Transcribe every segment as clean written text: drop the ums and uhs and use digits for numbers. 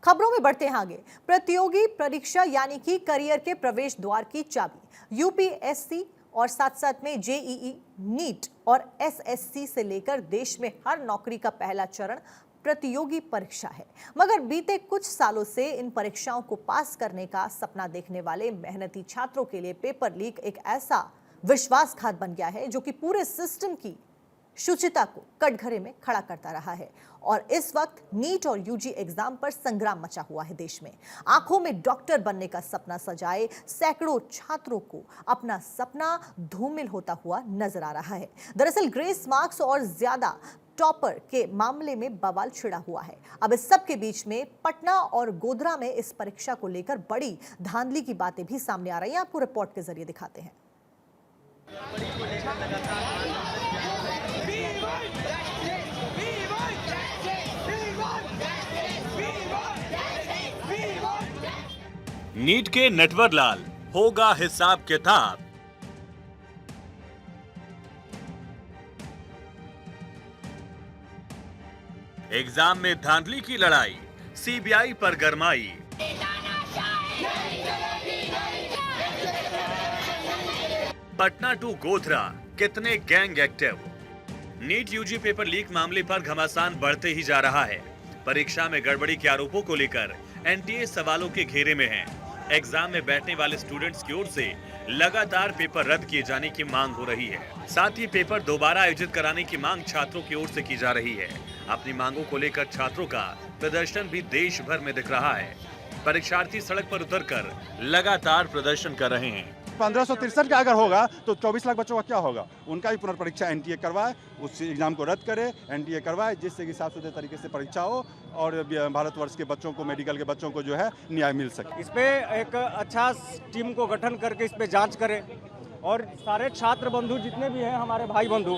खबरों में बढ़ते हैं आगे। प्रतियोगी परीक्षा यानी कि करियर के प्रवेश द्वार की चाबी यूपीएससी और साथ साथ में जेईई, नीट और एसएससी से लेकर देश में हर नौकरी का पहला चरण प्रतियोगी परीक्षा है। मगर बीते कुछ सालों से इन परीक्षाओं को पास करने का सपना देखने वाले मेहनती छात्रों के लिए पेपर लीक एक ऐसा विश्वासघात बन गया है जो कि पूरे सिस्टम की शुचिता को कटघरे में खड़ा करता रहा है। और इस वक्त नीट और यूजी एग्जाम पर संग्राम मचा हुआ है देश में। आंखों में डॉक्टर बनने का सपना सजाए सैकड़ों छात्रों को अपना सपना धूमिल होता हुआ नजर आ रहा है। दरअसल ग्रेस मार्क्स और ज्यादा टॉपर के मामले में बवाल छिड़ा हुआ है। अब इस सब के बीच में पटना और गोधरा में इस परीक्षा को लेकर बड़ी धांधली की बातें भी सामने आ रही हैं। आपको रिपोर्ट के जरिए दिखाते हैं। नीट के नटवर लाल होगा हिसाब किताब। एग्जाम में धांधली की लड़ाई, सीबीआई पर गरमाई। पटना टू गोधरा कितने gang active. NEET UG paper leak मामले पर घमासान बढ़ते ही जा रहा है। परीक्षा में गड़बड़ी के आरोपों को लेकर एनटीए सवालों के घेरे में है। एग्जाम में बैठने वाले स्टूडेंट्स की ओर से लगातार पेपर रद्द किए जाने की मांग हो रही है। साथ ही पेपर दोबारा आयोजित कराने की मांग छात्रों की ओर से की जा रही है। अपनी मांगों को लेकर छात्रों का प्रदर्शन भी देश भर में दिख रहा है। परीक्षार्थी सड़क पर उतरकर लगातार प्रदर्शन कर रहे हैं। 1563 का अगर होगा तो 24 लाख बच्चों का क्या होगा। उनका भी पुनर्परीक्षा एनटीए करवाए, उस एग्जाम को रद्द करे, एनटीए करवाए, जिससे कि साफ सुथरे तरीके से परीक्षा हो और भारतवर्ष के बच्चों को, मेडिकल के बच्चों को जो है न्याय मिल सके। इस पे एक अच्छा टीम को गठन करके इस पे जांच करें और सारे छात्र बंधु जितने भी हैं हमारे भाई बंधु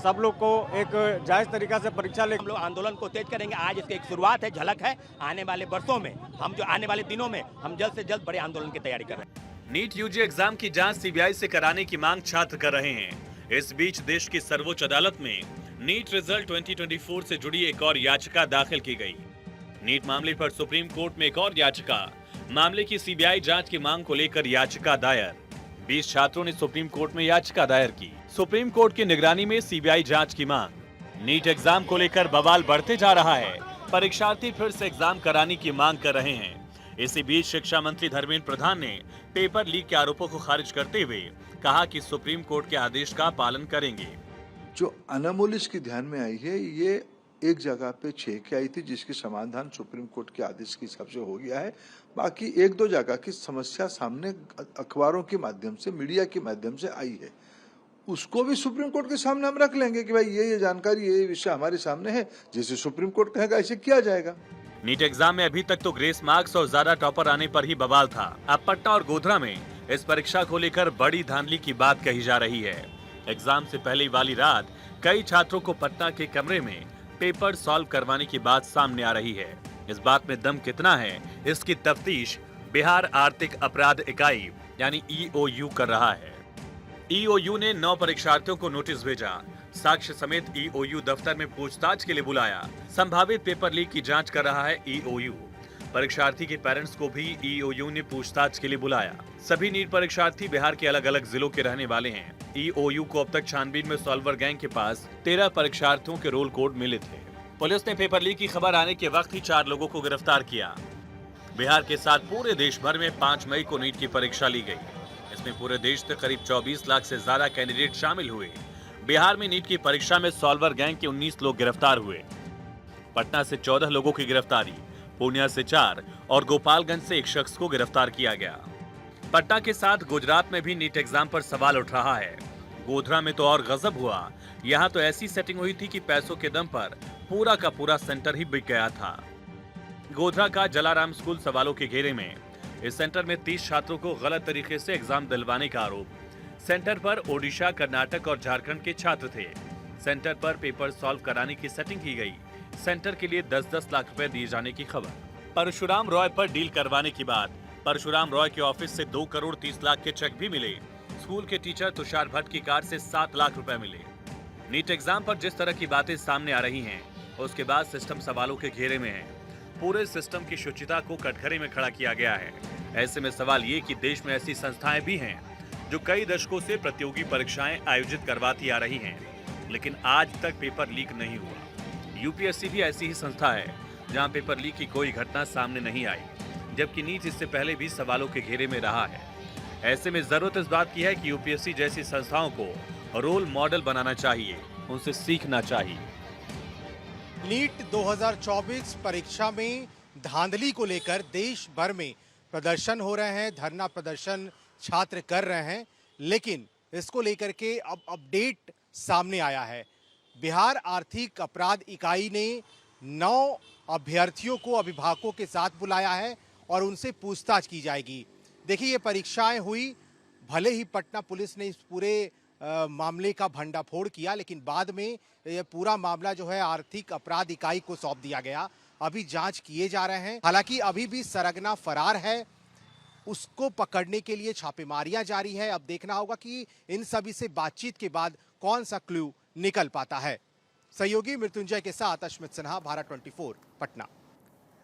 सब लोग को एक जायज तरीका से परीक्षा ले। हम लोग आंदोलन को तेज करेंगे। आज इसकी एक शुरुआत है, झलक है। आने वाले वर्षों में हम जो आने वाले दिनों में हम जल्द से जल्द बड़े आंदोलन की तैयारी कर रहे हैं। नीट यूजी एग्जाम की जांच सीबीआई से कराने की मांग छात्र कर रहे हैं। इस बीच देश की सर्वोच्च अदालत में नीट रिजल्ट 2024 से जुड़ी एक और याचिका दाखिल की गई। नीट मामले पर सुप्रीम कोर्ट में एक और याचिका, मामले की सीबीआई जांच की मांग को लेकर याचिका दायर। 20 छात्रों ने सुप्रीम कोर्ट में याचिका दायर की। सुप्रीम कोर्ट की निगरानी में सीबीआई जांच की मांग। नीट एग्जाम को लेकर बवाल बढ़ते जा रहा है। परीक्षार्थी फिर से एग्जाम कराने की मांग कर रहे हैं। इसी बीच शिक्षा मंत्री धर्मेंद्र प्रधान ने पेपर लीक के आरोपों को खारिज करते हुए कहा कि सुप्रीम कोर्ट के आदेश का पालन करेंगे। जो अनामोल इसकी ध्यान में आई है, ये एक जगह पे 6 की आई थी जिसकी समाधान सुप्रीम कोर्ट के आदेश के हिसाब से हो गया है। बाकी 1-2 जगह की समस्या सामने अखबारों के माध्यम से, मीडिया के माध्यम से आई है। उसको भी सुप्रीम कोर्ट के सामने हम रख लेंगे कि भाई ये जानकारी, ये विषय हमारे सामने है। जैसे सुप्रीम कोर्ट कहेगा ऐसे किया जाएगा। नीट एग्जाम में अभी तक तो ग्रेस मार्क्स और ज्यादा टॉपर आने पर ही बवाल था। अब पटना और गोधरा में इस परीक्षा को लेकर बड़ी धांधली की बात कही जा रही है। एग्जाम से पहले वाली रात कई छात्रों को पटना के कमरे में पेपर सॉल्व करवाने की बात सामने आ रही है। इस बात में दम कितना है, इसकी तफ्तीश बिहार आर्थिक अपराध इकाई यानी ईओयू कर रहा है। ईओयू ने 9 परीक्षार्थियों को नोटिस भेजा। साक्ष्य समेत ईओयू दफ्तर में पूछताछ के लिए बुलाया। संभावित पेपर लीक की जांच कर रहा है ईओयू। परीक्षार्थी के पेरेंट्स को भी ईओयू ने पूछताछ के लिए बुलाया। सभी नीट परीक्षार्थी बिहार के अलग अलग जिलों के रहने वाले हैं। ईओयू को अब तक छानबीन में सॉल्वर गैंग के पास 13 परीक्षार्थियों के रोल कोड मिले थे। पुलिस ने पेपर लीक की खबर आने के वक्त ही 4 लोगों को गिरफ्तार किया। बिहार के साथ पूरे देश भर में 5 मई को नीट की परीक्षा ली गई। इसमें पूरे देश से करीब 24 लाख से ज्यादा कैंडिडेट शामिल हुए। बिहार में नीट की परीक्षा में सॉल्वर गैंग के 19 लोग गिरफ्तार हुए। पटना से 14 लोगों की गिरफ्तारी, पूर्णिया से 4 और गोपालगंज से 1 शख्स को गिरफ्तार किया गया। पटना के साथ गुजरात में भी नीट एग्जाम पर सवाल उठ रहा है। गोधरा में तो और गजब हुआ। यहाँ तो ऐसी सेटिंग हुई थी कि पैसों के दम पर पूरा का पूरा सेंटर ही बिक गया था। गोधरा का जलाराम स्कूल सवालों के घेरे में। इस सेंटर में 30 छात्रों को गलत तरीके से एग्जाम दिलवाने का आरोप। सेंटर पर ओडिशा, कर्नाटक और झारखंड के छात्र थे। सेंटर पर पेपर सॉल्व कराने की सेटिंग की गई। सेंटर के लिए 10-10 लाख रुपए दिए जाने की खबर। परशुराम रॉय पर डील करवाने की बात। परशुराम रॉय के ऑफिस से 2 करोड़ 30 लाख के चेक भी मिले। स्कूल के टीचर तुषार भट्ट की कार से 7 लाख रुपए मिले। नीट एग्जाम पर जिस तरह की बातें सामने आ रही हैं, उसके बाद सिस्टम सवालों के घेरे में है। पूरे सिस्टम की शुचिता को कटघरे में खड़ा किया गया है। ऐसे में सवाल ये कि देश में ऐसी संस्थाएं भी हैं जो कई दशकों से प्रतियोगी परीक्षाएं आयोजित करवाती आ रही हैं, लेकिन आज तक पेपर लीक नहीं हुआ। यूपीएससी भी ऐसी ही संस्था है जहां पेपर लीक की कोई घटना सामने नहीं आई, जबकि नीट इससे पहले भी सवालों के घेरे में रहा है। ऐसे में जरूरत इस बात की है कि यूपीएससी जैसी संस्थाओं को रोल मॉडल बनाना चाहिए, उनसे सीखना चाहिए। नीट 2024 परीक्षा में धांधली को लेकर देश भर में प्रदर्शन हो रहे हैं, धरना प्रदर्शन छात्र कर रहे हैं, लेकिन इसको लेकर के अब अपडेट सामने आया है। बिहार आर्थिक अपराध इकाई ने 9 अभ्यर्थियों को अभिभावकों के साथ बुलाया है और उनसे पूछताछ की जाएगी। देखिए, ये परीक्षाएं हुई, भले ही पटना पुलिस ने इस पूरे मामले का भंडाफोड़ किया, लेकिन बाद में ये पूरा मामला जो है आर्थिक अपराध इकाई को सौंप दिया गया। अभी जांच किए जा रहे हैं। हालांकि अभी भी सरगना फरार है, उसको पकड़ने के लिए छापेमारियां जारी है। अब देखना होगा कि इन सभी से बातचीत के बाद कौन सा क्लू निकल पाता है। सहयोगी मृत्युंजय के साथ अश्मित सिन्हा, भारत 24, पटना।